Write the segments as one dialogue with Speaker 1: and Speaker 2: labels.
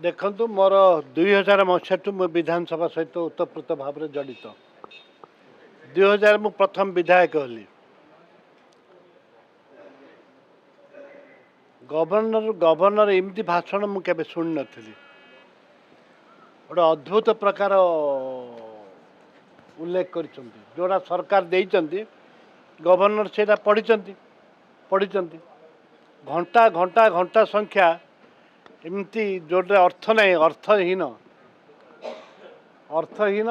Speaker 1: देखु मोर 2000 मसीह मु विधानसभा सहित उत्तप्रोत भाव में जड़ित 2000 मु प्रथम विधायक हली गवर्नर एमती भाषण मुझे शुणी नी गोटे अद्भुत प्रकार उल्लेख कर जोड़ा सरकार देइचंती गवर्नर से पढ़ी घंटा घंटा घंटा संख्या एमती जोटे अर्थ नहीं अर्थहीन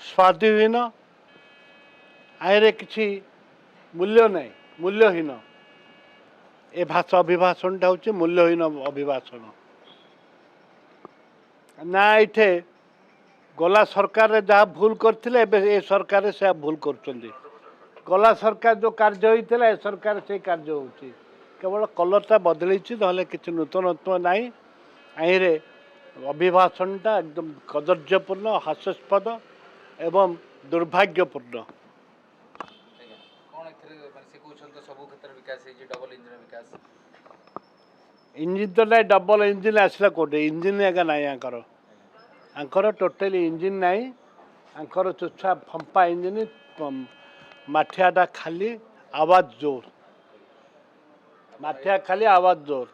Speaker 1: स्वादिहीन आयरे किसी मूल्य नहीं मूल्यहीन ए भाषा अभिभाषणटा हूँ मूल्यहीन अभिभाषण ना इठे गला सरकार जहाँ भूल करते ए सरकार से भूल कर गला सरकार जो कार्य होता ए सरकार से कार्य हो केवल कलरटा बदली ना कि नूतनत्व ना आईरे अभिभाषणटा एकदम कदर्यपूर्ण हास्यास्पद एवं दुर्भाग्यपूर्ण इंजिन तो ना डबल इंजिन आसला कौटे इंजिन एका ना आंकर टोटाली इंजिन ना आंकर चुच्छा फंपा इंजिन माठियाटा खाली आवाज जोर माठिया खाली आवाज जोर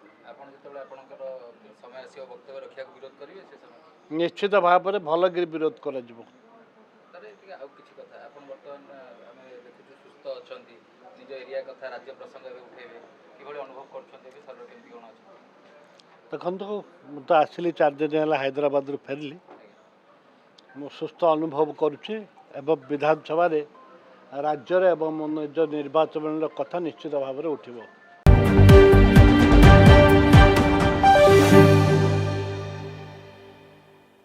Speaker 1: निश्चित भाव में भलगिरी विरोध कर देखो तो आसली 4 दिन है हैदराबाद फेरली मु सुस्थ अनुभव करुच्ची एवं विधानसभा राज्य एवं निज निर्वाचन कथा निश्चित भाव में उठिब।